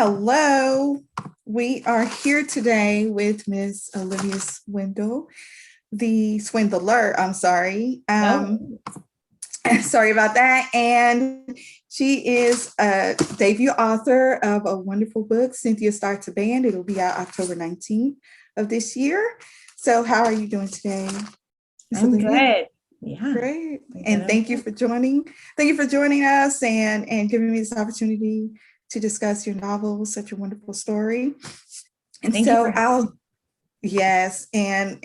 Hello. We are here today with Miss Olivia the Swindler. I'm sorry. No. Sorry about that. And she is a debut author of a wonderful book, Cynthia Starts a Band. It'll be out October 19th of this year. So how are you doing today, Miss I'm Olivia? good. Yeah. Great. I'm And good. thank you for joining. Thank you for joining us and giving me this opportunity to discuss your novel, such a wonderful story. And Thank you for so having me. I'll yes, and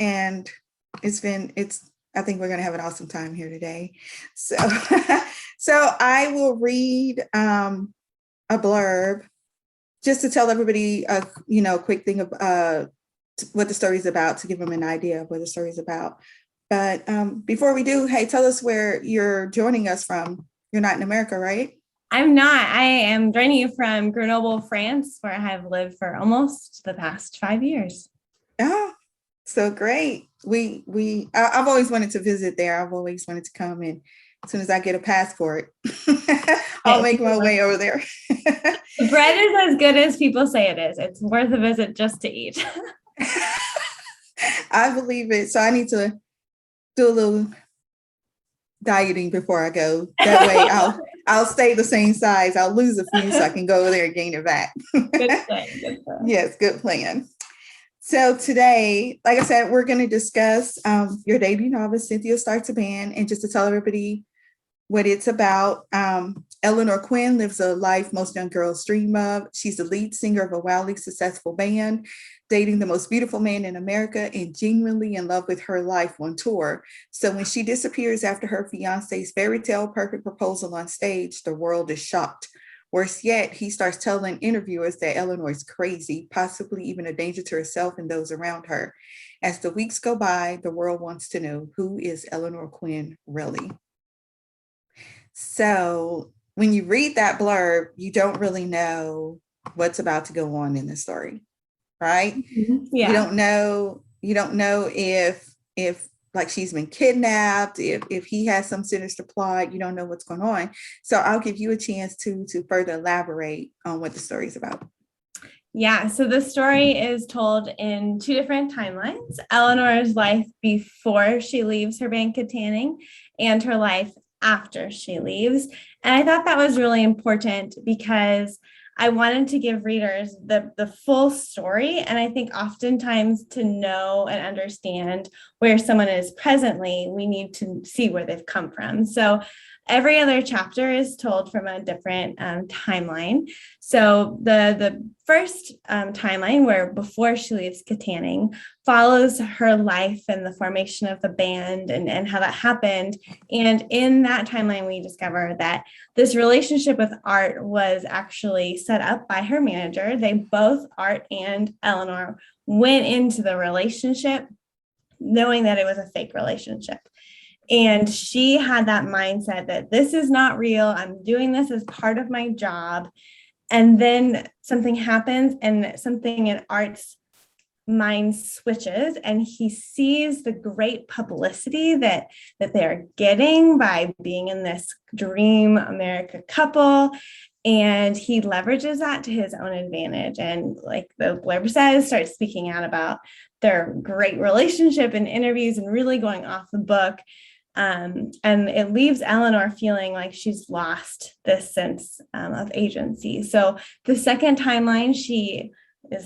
it's I think we're gonna have an awesome time here today. So so I will read a blurb just to tell everybody a quick thing of what the story is about, to give them an idea of what the story is about. But before we do, hey, tell us where you're joining us from. You're not in America, right? I'm not. I am joining you from Grenoble, France, where I have lived for almost the past 5 years. Oh, so great. I've always wanted to visit there. I've always wanted to come, and as soon as I get a passport, I'll Yes, make my way over there. the bread is as good as people say it is. It's worth a visit just to eat. I believe it. So I need to do a little dieting before I go. That way I'll stay the same size. I'll lose a few so I can go over there and gain it back. Good thing. Good thing. Yes, good plan. So today, like I said, we're going to discuss your debut novel, Cynthia Starts a Band, and just to tell everybody what it's about. Eleanor Quinn lives a life most young girls dream of. She's the lead singer of a wildly successful band, dating the most beautiful man in America and genuinely in love with her life on tour. So when she disappears after her fiance's fairy tale perfect proposal on stage, the world is shocked. Worse yet, he starts telling interviewers that Eleanor is crazy, possibly even a danger to herself and those around her. As the weeks go by, the world wants to know, who is Eleanor Quinn really? So when you read that blurb, you don't really know what's about to go on in the story, right? You Yeah. don't know, if like she's been kidnapped, if he has some sinister plot, you don't know what's going on. So I'll give you a chance to further elaborate on what the story is about. Yeah, so the story is told in two different timelines: Eleanor's life before she leaves her bank at Tanning and her life after she leaves. And I thought that was really important because I wanted to give readers the full story. And I think oftentimes to know and understand where someone is presently, we need to see where they've come from. So every other chapter is told from a different timeline. So the first timeline, where before she leaves Katanning, follows her life and the formation of the band and how that happened. And in that timeline, we discover that this relationship with Art was actually set up by her manager. They both, Art and Eleanor, went into the relationship knowing that it was a fake relationship. And she had that mindset that this is not real. I'm doing this as part of my job. And then something happens and something in Art's mind switches, and he sees the great publicity that they're getting by being in this dream America couple, and he leverages that to his own advantage, and like the blurb says, starts speaking out about their great relationship in interviews and really going off the book. And it leaves Eleanor feeling like she's lost this sense of agency. So the second timeline, she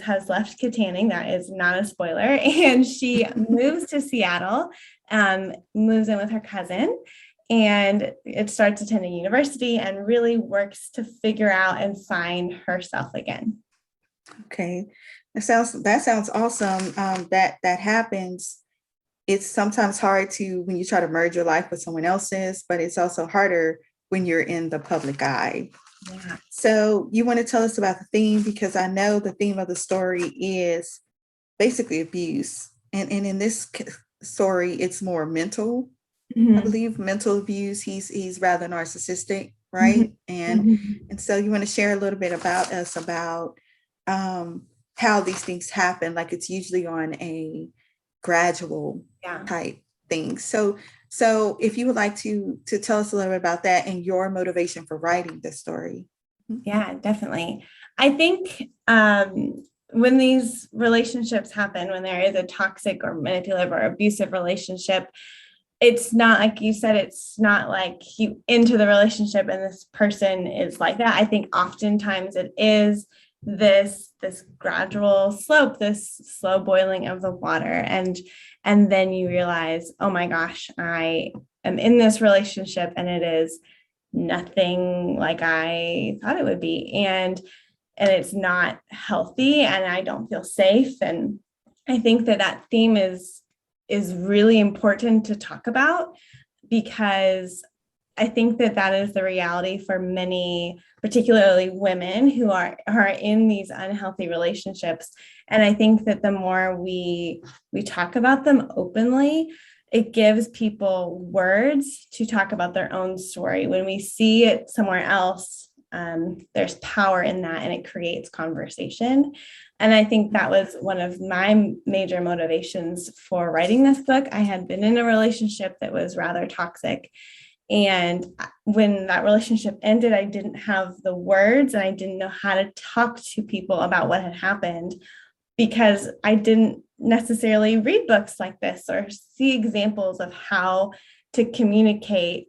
has left Katanning. That is not a spoiler. And she moves to Seattle, moves in with her cousin, and it starts attending university and really works to figure out and find herself again. Okay, that sounds awesome. That happens. It's sometimes hard to when you try to merge your life with someone else's, but it's also harder when you're in the public eye. Yeah. So you want to tell us about the theme, because I know the theme of the story is basically abuse, and in this story, it's more mental. I Mm-hmm. believe mental abuse. He's rather narcissistic, Mm-hmm. right? And Mm-hmm. and so you want to share a little bit about us about um, how these things happen. Like it's usually on a gradual Yeah. type thing. So if you would like to tell us a little bit about that and your motivation for writing this story. Yeah, definitely. I think when these relationships happen, when there is a toxic or manipulative or abusive relationship, it's not like you said, it's not like you into the relationship and this person is like that. I think oftentimes it is this gradual slope, this slow boiling of the water. And then you realize, oh my gosh, I am in this relationship and it is nothing like I thought it would be. And it's not healthy and I don't feel safe. And I think that theme is really important to talk about, because I think that is the reality for many, particularly women who are in these unhealthy relationships. And I think that the more we talk about them openly, it gives people words to talk about their own story. When we see it somewhere else, there's power in that and it creates conversation. And I think that was one of my major motivations for writing this book. I had been in a relationship that was rather toxic. And when that relationship ended, I didn't have the words and I didn't know how to talk to people about what had happened, because I didn't necessarily read books like this or see examples of how to communicate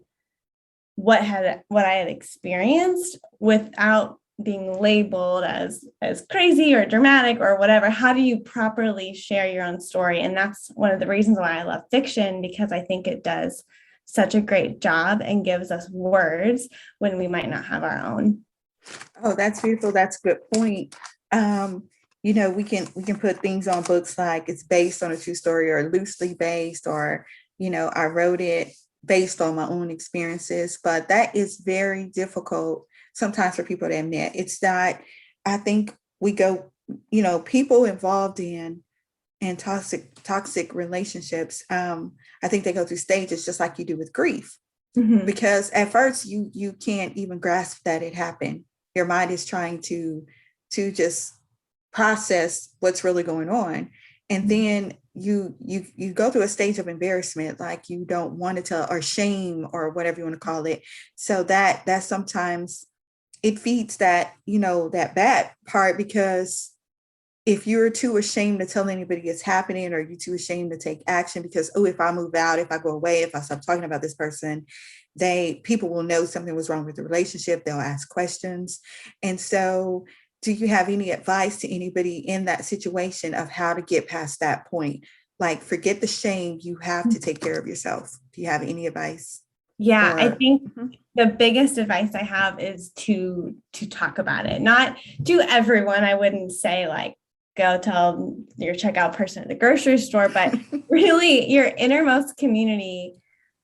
what I had experienced without being labeled as crazy or dramatic or whatever. How do you properly share your own story? And that's one of the reasons why I love fiction, because I think it does such a great job and gives us words when we might not have our own. Oh, that's beautiful. That's a good point. We can put things on books like it's based on a true story or loosely based, or, I wrote it based on my own experiences, but that is very difficult sometimes for people to admit. It's not, I think we go, people involved in toxic relationships. I think they go through stages just like you do with grief, because at first you can't even grasp that it happened. Your mind is trying to just process what's really going on, and then you go through a stage of embarrassment, like you don't want to tell, or shame, or whatever you want to call it. So that sometimes it feeds that that bad part, because if you're too ashamed to tell anybody it's happening, or you're too ashamed to take action because, oh, if I move out, if I go away, if I stop talking about this person, people will know something was wrong with the relationship. They'll ask questions. And so do you have any advice to anybody in that situation of how to get past that point? Like, forget the shame. You have to take care of yourself. Do you have any advice? Yeah, I Or think the biggest advice I have is to talk about it. Not to everyone. I wouldn't say like, go tell your checkout person at the grocery store, but really your innermost community.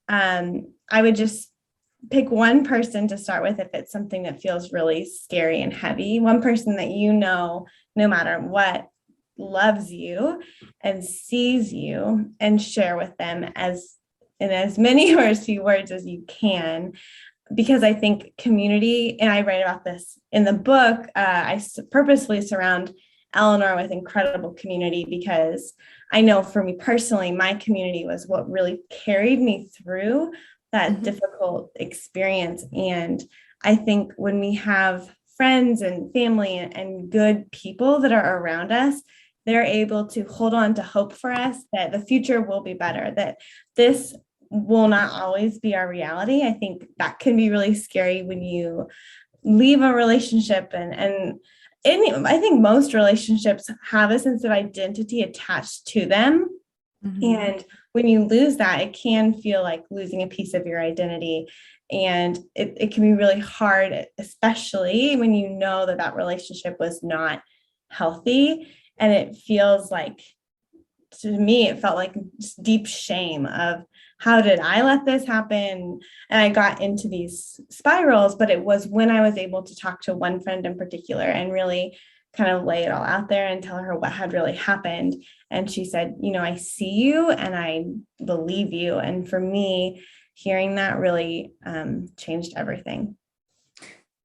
I would just pick one person to start with if it's something that feels really scary and heavy. One person that no matter what, loves you and sees you, and share with them in as many or as few words as you can. Because I think community, and I write about this in the book, I purposely surround Eleanor with incredible community, because I know for me personally, my community was what really carried me through that difficult experience. And I think when we have friends and family and good people that are around us, they're able to hold on to hope for us that the future will be better, that this will not always be our reality. I think that can be really scary when you leave a relationship, and I think most relationships have a sense of identity attached to them. And when you lose that, it can feel like losing a piece of your identity. And it can be really hard, especially when you know that relationship was not healthy. And it feels like, to me, it felt like deep shame of, how did I let this happen? And I got into these spirals, but it was when I was able to talk to one friend in particular and really kind of lay it all out there and tell her what had really happened. And she said, I see you and I believe you. And for me, hearing that really changed everything.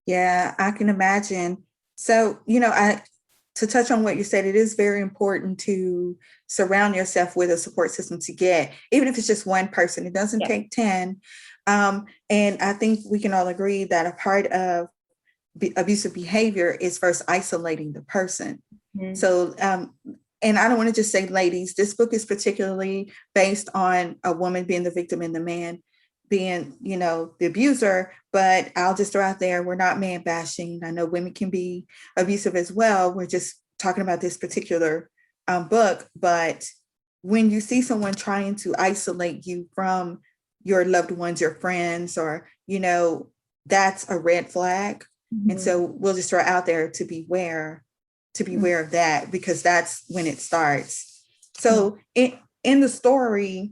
Yeah, I can imagine. So, to touch on what you said, it is very important to surround yourself with a support system to get, even if it's just one person, it doesn't take 10. And I think we can all agree that a part of abusive behavior is first isolating the person. Mhm. So, and I don't want to just say ladies, this book is particularly based on a woman being the victim and the man being, the abuser. But I'll just throw out there, we're not man bashing. I know women can be abusive as well. We're just talking about this particular book. But when you see someone trying to isolate you from your loved ones, your friends, or, that's a red flag. And so we'll just throw out there to beware of that, because that's when it starts. So in the story,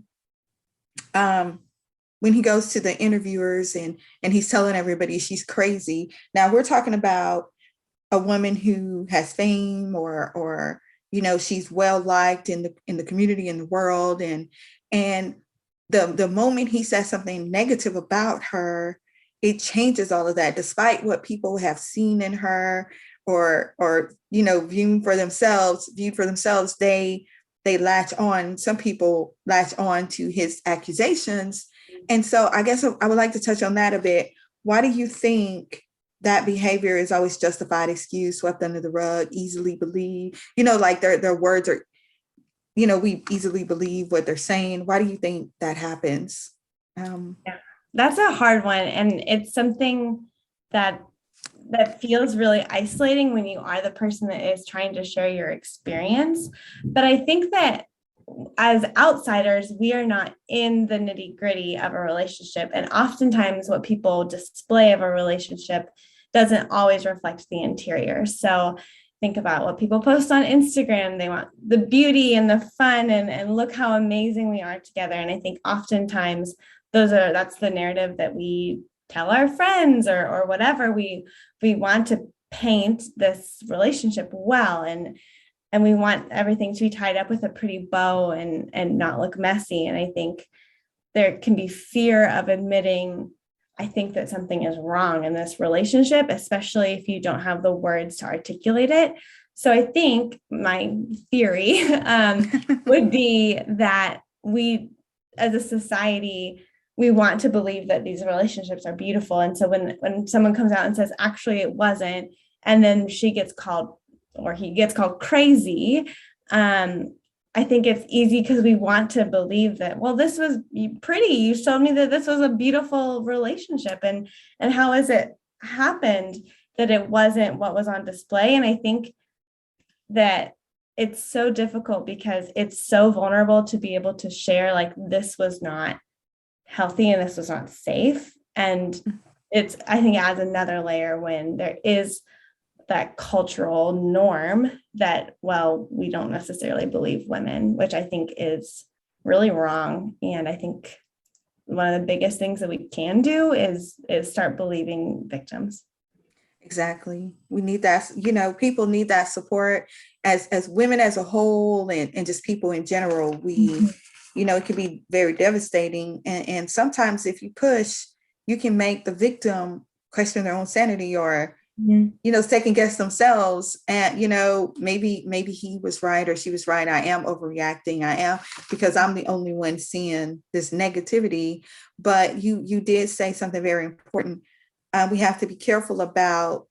when he goes to the interviewers and he's telling everybody she's crazy. Now we're talking about a woman who has fame, or she's well liked in the community, in the world, and the moment he says something negative about her, it changes all of that, despite what people have seen in her, or viewed for themselves. They latch on. Some people latch on to his accusations. And so I guess I would like to touch on that a bit. Why do you think that behavior is always justified, excused, swept under the rug, easily believed? Like their words are, we easily believe what they're saying. Why do you think that happens? Yeah, that's a hard one. And it's something that feels really isolating when you are the person that is trying to share your experience. But I think that as outsiders, we are not in the nitty gritty of a relationship. And oftentimes what people display of a relationship doesn't always reflect the interior. So think about what people post on Instagram. They want the beauty and the fun and look how amazing we are together. And I think oftentimes that's the narrative that we tell our friends or whatever. We want to paint this relationship well, and we want everything to be tied up with a pretty bow and not look messy. And I think there can be fear of admitting, I think that something is wrong in this relationship, especially if you don't have the words to articulate it. So I think my theory would be that we, as a society, we want to believe that these relationships are beautiful. And so when someone comes out and says, actually, it wasn't, and then she gets called or he gets called crazy, I think it's easy because we want to believe that, well, this was pretty. You showed me that this was a beautiful relationship. And how has it happened that it wasn't what was on display? And I think that it's so difficult because it's so vulnerable to be able to share, like, this was not healthy and this was not safe. And I think it adds another layer when there is that cultural norm that, well, we don't necessarily believe women, which I think is really wrong. And I think one of the biggest things that we can do is start believing victims. Exactly. We need that, people need that support as women as a whole, and just people in general. It can be very devastating. And sometimes if you push, you can make the victim question their own sanity, or, second guess themselves. And, maybe he was right or she was right. I am overreacting. I am, because I'm the only one seeing this negativity. But you did say something very important. We have to be careful about,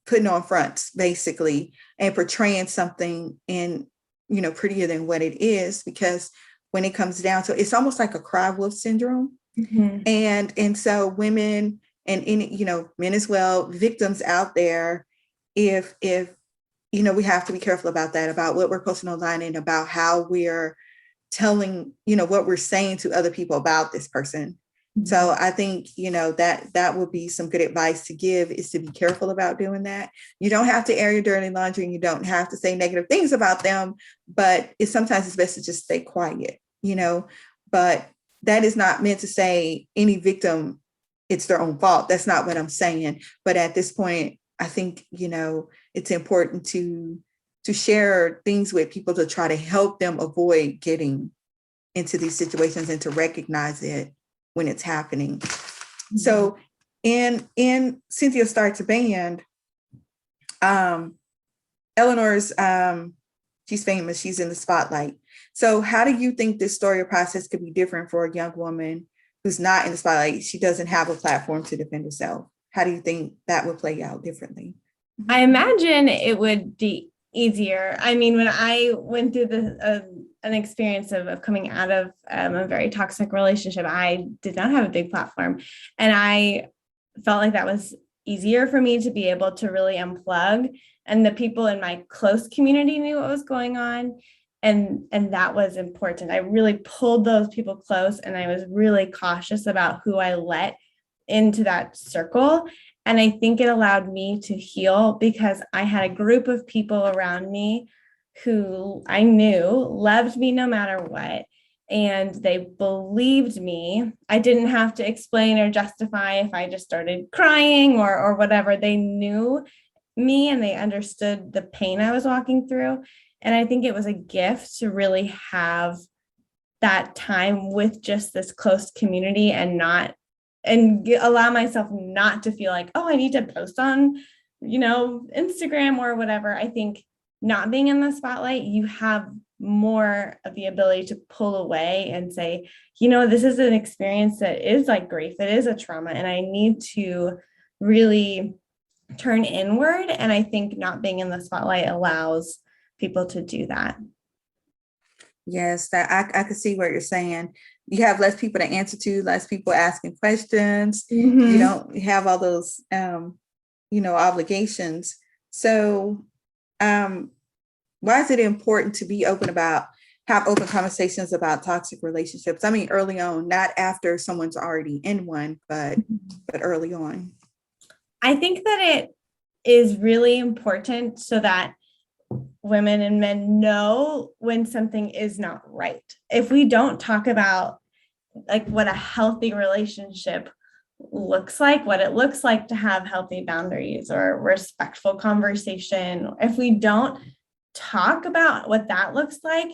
putting on fronts, basically, and portraying something in, prettier than what it is, because when it comes down to it, it's almost like a cry wolf syndrome. And so women and men as well, victims out there, if we have to be careful about that, about what we're posting online, and about how we're telling, what we're saying to other people about this person. So I think, that would be some good advice to give, is to be careful about doing that. You don't have to air your dirty laundry, and you don't have to say negative things about them, but sometimes it's best to just stay quiet, but that is not meant to say any victim, it's their own fault. That's not what I'm saying. But at this point, I think, it's important to share things with people to try to help them avoid getting into these situations, and to recognize it when it's happening. So in Cynthia Starts a Band, Eleanor's, she's famous, she's in the spotlight. So how do you think this story or process could be different for a young woman who's not in the spotlight, she doesn't have a platform to defend herself. How do you think that would play out differently? I imagine it would be easier. I mean, when I went through an experience of coming out of a very toxic relationship, I did not have a big platform. And I felt like that was easier for me to be able to really unplug. And the people in my close community knew what was going on. And that was important. I really pulled those people close, and I was really cautious about who I let into that circle. And I think it allowed me to heal because I had a group of people around me who I knew loved me no matter what. And they believed me. I didn't have to explain or justify if I just started crying or whatever. They knew me and they understood the pain I was walking through. And I think it was a gift to really have that time with just this close community and allow myself not to feel like, oh, I need to post on, Instagram or whatever. I think not being in the spotlight, you have more of the ability to pull away and say, this is an experience that is like grief. It is a trauma, and I need to really turn inward. And I think not being in the spotlight allows people to do that. Yes, that I could see what you're saying. You have less people to answer to, less people asking questions. Mm-hmm. You don't have all those, obligations. So, why is it important to be have open conversations about toxic relationships? I mean, early on, not after someone's already in one, but early on. I think that it is really important so that women and men know when something is not right. If we don't talk about like what a healthy relationship looks like, what it looks like to have healthy boundaries or respectful conversation, if we don't talk about what that looks like,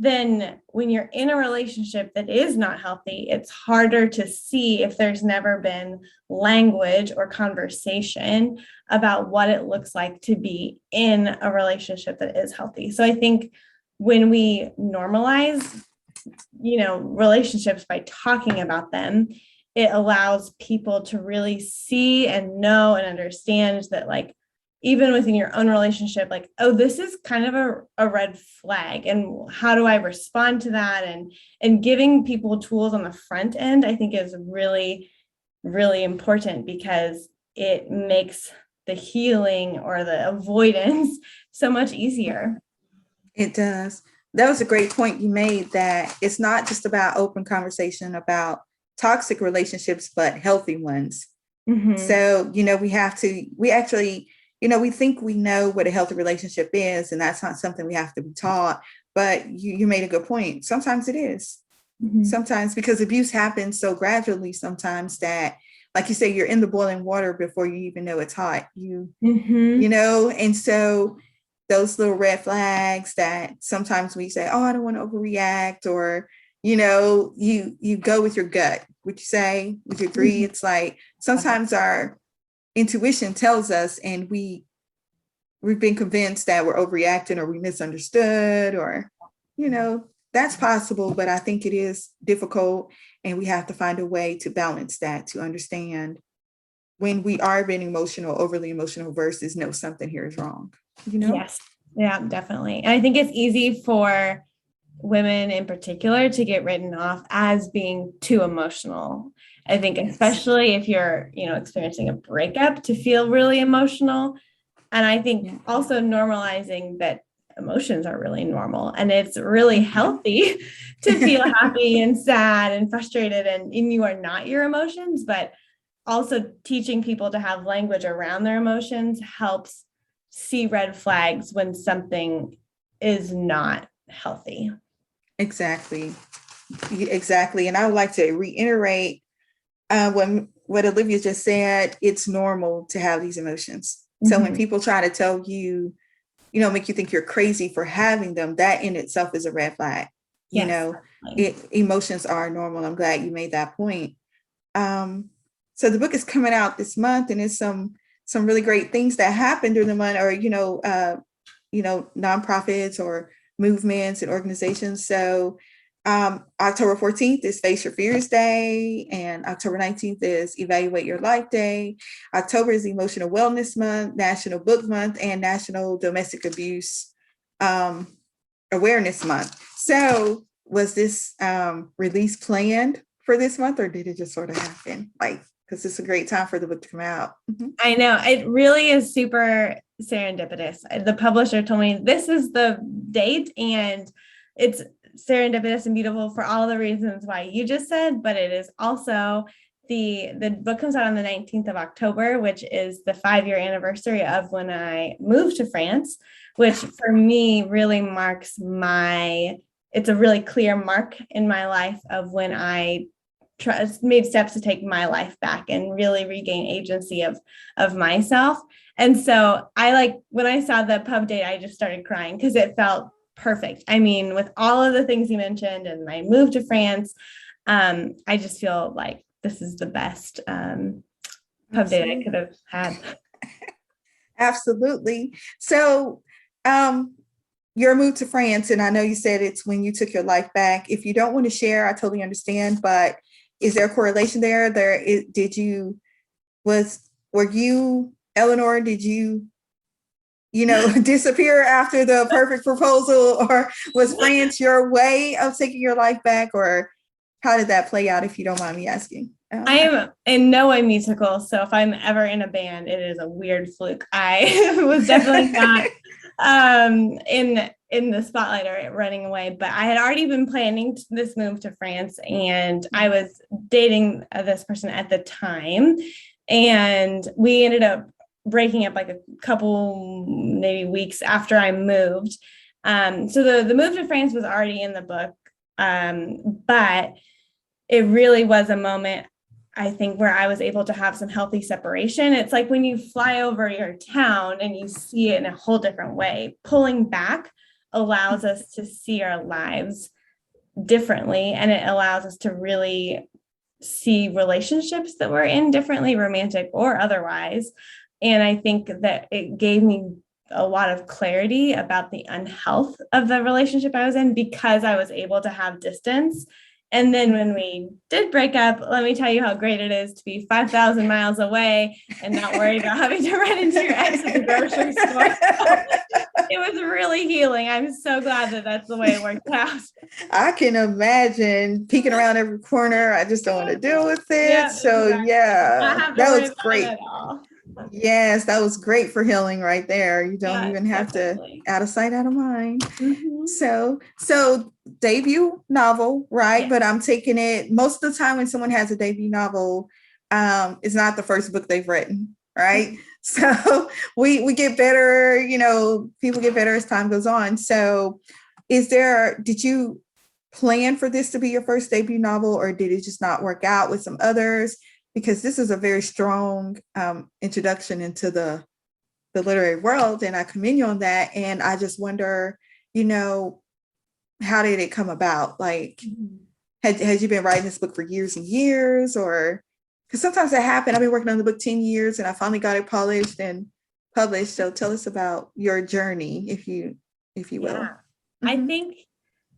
then when you're in a relationship that is not healthy, it's harder to see if there's never been language or conversation about what it looks like to be in a relationship that is healthy. So I think when we normalize, relationships by talking about them, it allows people to really see and know and understand that, like, even within your own relationship, like, oh, this is kind of a red flag, and how do I respond to that? And giving people tools on the front end, I think, is really, really important because it makes the healing or the avoidance so much easier. It does. That was a great point you made, that it's not just about open conversation about toxic relationships, but healthy ones. Mm-hmm. So, we actually, we think we know what a healthy relationship is, and that's not something we have to be taught. But you made a good point. Sometimes it is. Mm-hmm. Sometimes, because abuse happens so gradually sometimes that, like you say, you're in the boiling water before you even know it's hot. And so those little red flags that sometimes we say, oh, I don't want to overreact, or, you go with your gut. Would you say, would you agree? Mm-hmm. It's like sometimes our intuition tells us, and we've been convinced that we're overreacting or we misunderstood, or, that's possible, but I think it is difficult, and we have to find a way to balance that, to understand when we are being overly emotional versus no, something here is wrong. Yes. Yeah, definitely. And I think it's easy for women in particular to get written off as being too emotional. I think especially if you're, experiencing a breakup, to feel really emotional. And I think also normalizing that emotions are really normal, and it's really healthy to feel happy and sad and frustrated, and you are not your emotions, but also teaching people to have language around their emotions helps see red flags when something is not healthy. Exactly. And I would like to reiterate what Olivia just said. It's normal to have these emotions. Mm-hmm. So when people try to tell you, make you think you're crazy for having them, that in itself is a red flag. Yes, emotions are normal. I'm glad you made that point. So the book is coming out this month, and it's some really great things that happen during the month, or, nonprofits or movements and organizations. So October 14th is Face Your Fears Day, and October 19th is Evaluate Your Life Day. October is Emotional Wellness Month, National Book Month, and National Domestic Abuse Awareness Month. So was this release planned for this month, or did it just sort of happen? Like, because it's a great time for the book to come out. Mm-hmm. I know, it really is super serendipitous. The publisher told me this is the date, and it's serendipitous and beautiful for all the reasons why you just said, but it is also the book comes out on the 19th of October, which is the 5-year anniversary of when I moved to France, which for me really marks it's a really clear mark in my life of when I made steps to take my life back and really regain agency of myself. And so when I saw the pub date, I just started crying because it felt perfect. I mean, with all of the things you mentioned and my move to France, I just feel like this is the best pub date I could have had. Absolutely. So your move to France, and I know you said it's when you took your life back. If you don't want to share, I totally understand, but is there a correlation there? Were you, Eleanor, did you disappear after the perfect proposal, or was France your way of taking your life back, or how did that play out, if you don't mind me asking? I am in no way musical, so if I'm ever in a band, it is a weird fluke. I was definitely not in the spotlight or running away, but I had already been planning this move to France, and I was dating this person at the time, and we ended up breaking up like a couple maybe weeks after I moved. So the move to France was already in the book, but it really was a moment, I think, where I was able to have some healthy separation. It's like when you fly over your town and you see it in a whole different way. Pulling back allows us to see our lives differently, and it allows us to really see relationships that we're in differently, romantic or otherwise. And I think that it gave me a lot of clarity about the unhealth of the relationship I was in, because I was able to have distance. And then when we did break up, let me tell you how great it is to be 5,000 miles away and not worry about having to run into your ex at the grocery store. It was really healing. I'm so glad that that's the way it worked out. I can imagine peeking around every corner. I just don't want to deal with it. Yeah, so exactly. yeah, that was great. At all. Yes, that was great for healing right there. You don't even have definitely. to, out of sight, out of mind. Mm-hmm. So debut novel, right? Yeah. But I'm taking it, most of the time when someone has a debut novel, it's not the first book they've written, right? Mm-hmm. So we get better, people get better as time goes on. So did you plan for this to be your first debut novel, or did it just not work out with some others? Because this is a very strong introduction into the literary world, and I commend you on that. And I just wonder, how did it come about? Like, had you been writing this book for years and years, or because sometimes that happened. I've been working on the book 10 years, and I finally got it polished and published. So tell us about your journey, if you will. Yeah. I think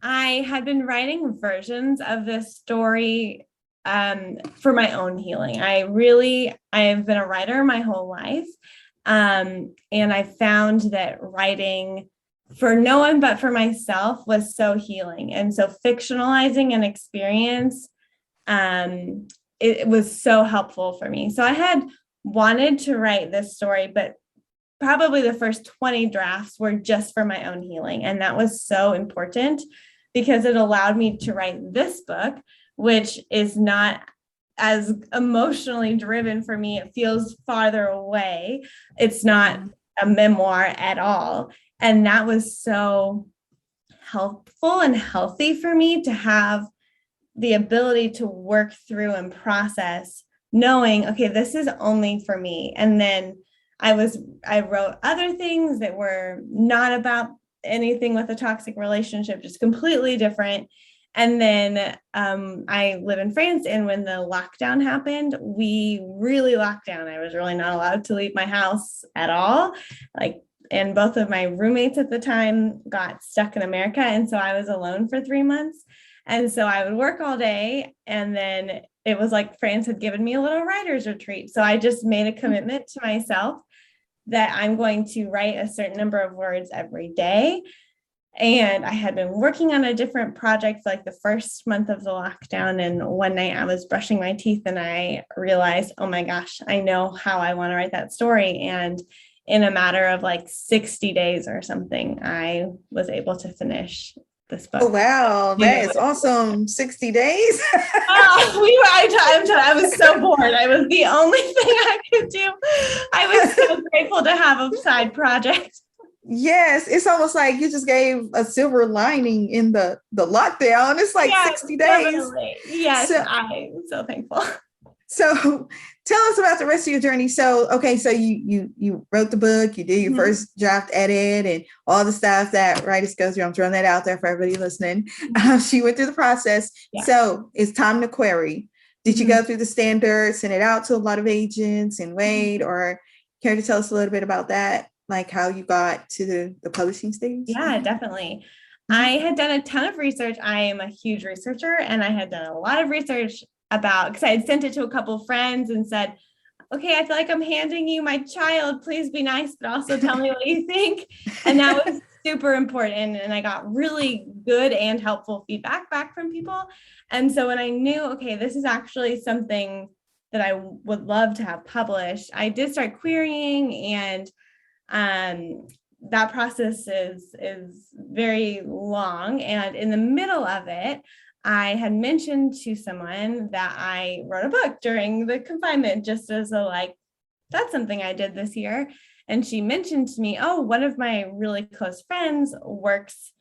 I had been writing versions of this story for my own healing. I've been a writer my whole life. And I found that writing for no one but for myself was so healing. And so fictionalizing an experience, it was so helpful for me. So I had wanted to write this story, but probably the first 20 drafts were just for my own healing. And that was so important because it allowed me to write this book, which is not as emotionally driven for me. It feels farther away. It's not a memoir at all. And that was so helpful and healthy for me to have the ability to work through and process, knowing, okay, this is only for me. And then I wrote other things that were not about anything with a toxic relationship, just completely different. And then I live in France, and when the lockdown happened, we really locked down. I was really not allowed to leave my house at all. And both of my roommates at the time got stuck in America. And so I was alone for 3 months. And so I would work all day, and then it was like France had given me a little writer's retreat. So I just made a commitment to myself that I'm going to write a certain number of words every day. And I had been working on a different project for like the first month of the lockdown. And one night I was brushing my teeth and I realized, oh my gosh, I know how I want to write that story. And in a matter of like 60 days or something, I was able to finish this Oh, book. wow. You That know, is awesome. 60 days. I was so bored. I was the only thing I could do. I was so grateful to have a side project. Yes, it's almost like you just gave a silver lining in the lockdown. It's like Yeah, 60 days. definitely. Yes, So I'm so thankful. so tell us about the rest of your journey. So okay, so you wrote the book, you did your Mhm. first draft edit and all the stuff that writers go through. I'm throwing that out there for everybody listening. She went through the process. Yeah. So it's time to query. Did you Mhm. go through the standards, send it out to a lot of agents and wait, or care to tell us a little bit about that? Like how you got to the publishing stage? Yeah, definitely. I had done a ton of research. I am a huge researcher, and I had done a lot of research about, because I had sent it to a couple of friends and said, okay, I feel like I'm handing you my child. Please be nice, but also tell me what you think. And that was super important. And I got really good and helpful feedback back from people. And so when I knew, okay, this is actually something that I would love to have published, I did start querying, and um, that process is very long. And in the middle of it, I had mentioned to someone that I wrote a book during the confinement, just as a like, that's something I did this year. And she mentioned to me, oh, one of my really close friends works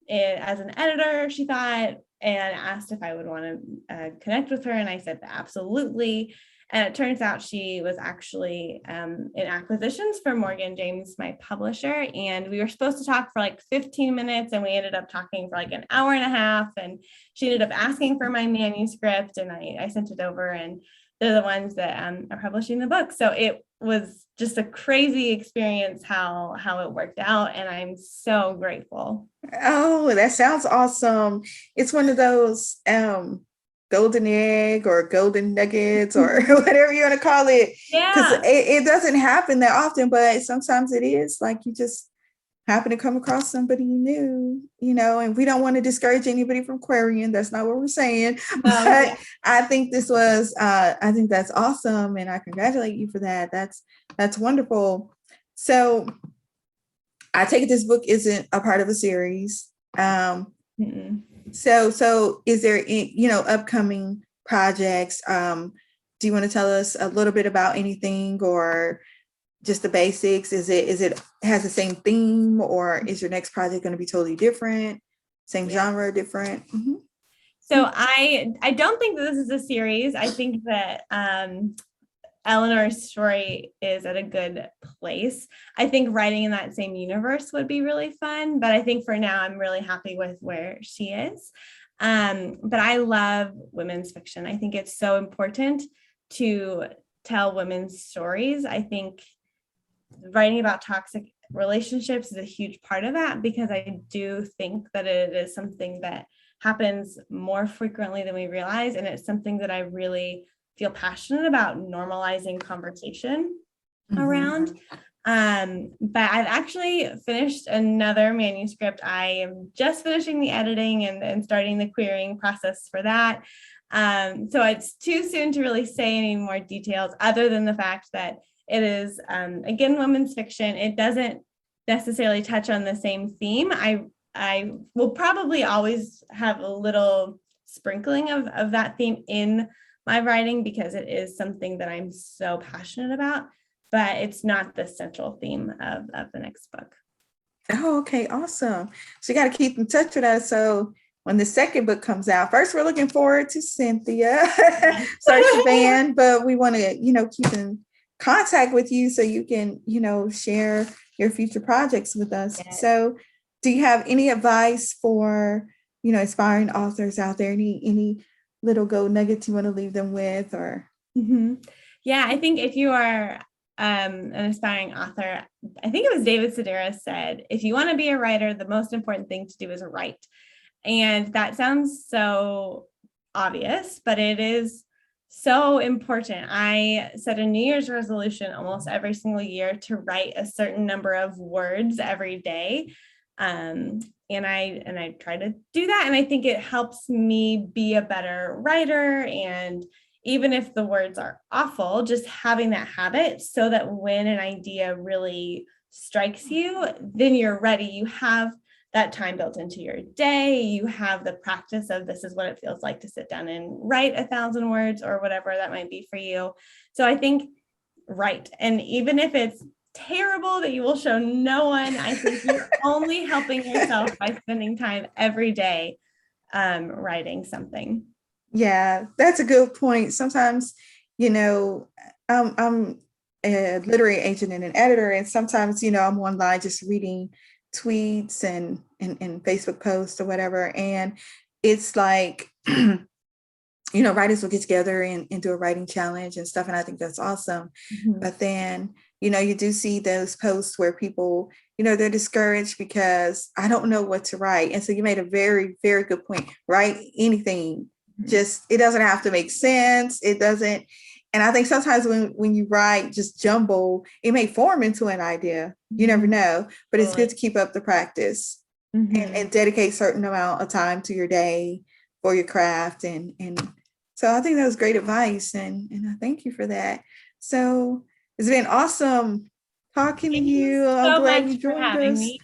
as an editor, she thought, and asked if I would want to connect with her. And I said, absolutely. And it turns out she was actually in acquisitions for Morgan James, my publisher. And we were supposed to talk for like 15 minutes, and we ended up talking for like an hour and a half. And she ended up asking for my manuscript, and I sent it over, and they're the ones that are publishing the book. So it was just a crazy experience how it worked out. And I'm so grateful. Oh, that sounds awesome. It's one of those golden egg or golden nuggets or whatever you want to call it. Because Yeah. it doesn't happen that often, but sometimes it is like you just happen to come across somebody new, and we don't want to discourage anybody from querying. That's not what we're saying. No, But yeah. I think I think that's awesome. And I congratulate you for that. That's wonderful. So I take it this book isn't a part of a series. Mm-mm. So is there, upcoming projects? Do you want to tell us a little bit about anything or just the basics? Is it has the same theme, or is your next project going to be totally different? Same genre, different? Mhm. So I don't think that this is a series. I think that Eleanor's story is at a good place. I think writing in that same universe would be really fun, but I think for now I'm really happy with where she is. But I love women's fiction. I think it's so important to tell women's stories. I think writing about toxic relationships is a huge part of that, because I do think that it is something that happens more frequently than we realize. And it's something that I really feel passionate about normalizing conversation around. But I've actually finished another manuscript. I am just finishing the editing and starting the querying process for that. So it's too soon to really say any more details, other than the fact that it is, again, women's fiction. It doesn't necessarily touch on the same theme. I will probably always have a little sprinkling of that theme in my writing, because it is something that I'm so passionate about, but it's not the central theme of the next book. Oh, okay, awesome. So you got to keep in touch with us. So when the second book comes out, first we're looking forward to Cynthia start the band, but we want to, keep in contact with you so you can, share your future projects with us. Yes. So do you have any advice for, aspiring authors out there? Any little gold nuggets you want to leave them with, or? Mm-hmm. Yeah, I think if you are an aspiring author, I think it was David Sedaris said, if you want to be a writer, the most important thing to do is write. And that sounds so obvious, but it is so important. I set a New Year's resolution almost every single year to write a certain number of words every day. And I try to do that. And I think it helps me be a better writer. And even if the words are awful, just having that habit so that when an idea really strikes you, then you're ready. You have that time built into your day. You have the practice of this is what it feels like to sit down and write 1,000 words or whatever that might be for you. So I think write. And even if it's terrible that you will show no one, I think you're only helping yourself by spending time every day writing something. Yeah, that's a good point. Sometimes, you know, I'm a literary agent and an editor, and sometimes, I'm online just reading tweets and Facebook posts or whatever. And it's like, writers will get together and do a writing challenge and stuff. And I think that's awesome. Mhm. But then, you do see those posts where people, they're discouraged because I don't know what to write. And so you made a very, very good point. Write anything. Just, it doesn't have to make sense. It doesn't. And I think sometimes when you write just jumble, it may form into an idea. You never know, but it's good to keep up the practice and dedicate certain amount of time to your day for your craft. And so I think that was great advice. And I thank you for that. So it's been awesome talking to Thank you. you I'm so glad much you for joined having us. me.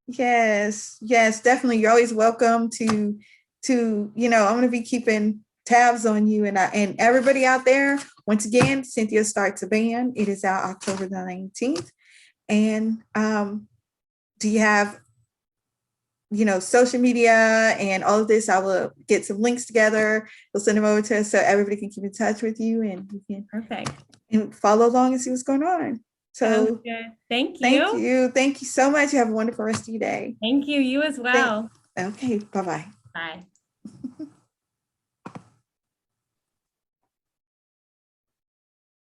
Yes, definitely. You're always welcome to, I'm going to be keeping tabs on you and everybody out there. Once again, Cynthia Starts a Band. It is out October the 19th. And do you have, social media and all of this? I will get some links together. We'll send them over to us so everybody can keep in touch with you and we can Perfect. and follow along and see what's going on. Sounds So good. Thank thank you. you. Thank you so much. You have a wonderful rest of your day. Thank you. You as well. Okay. Bye-bye. Bye.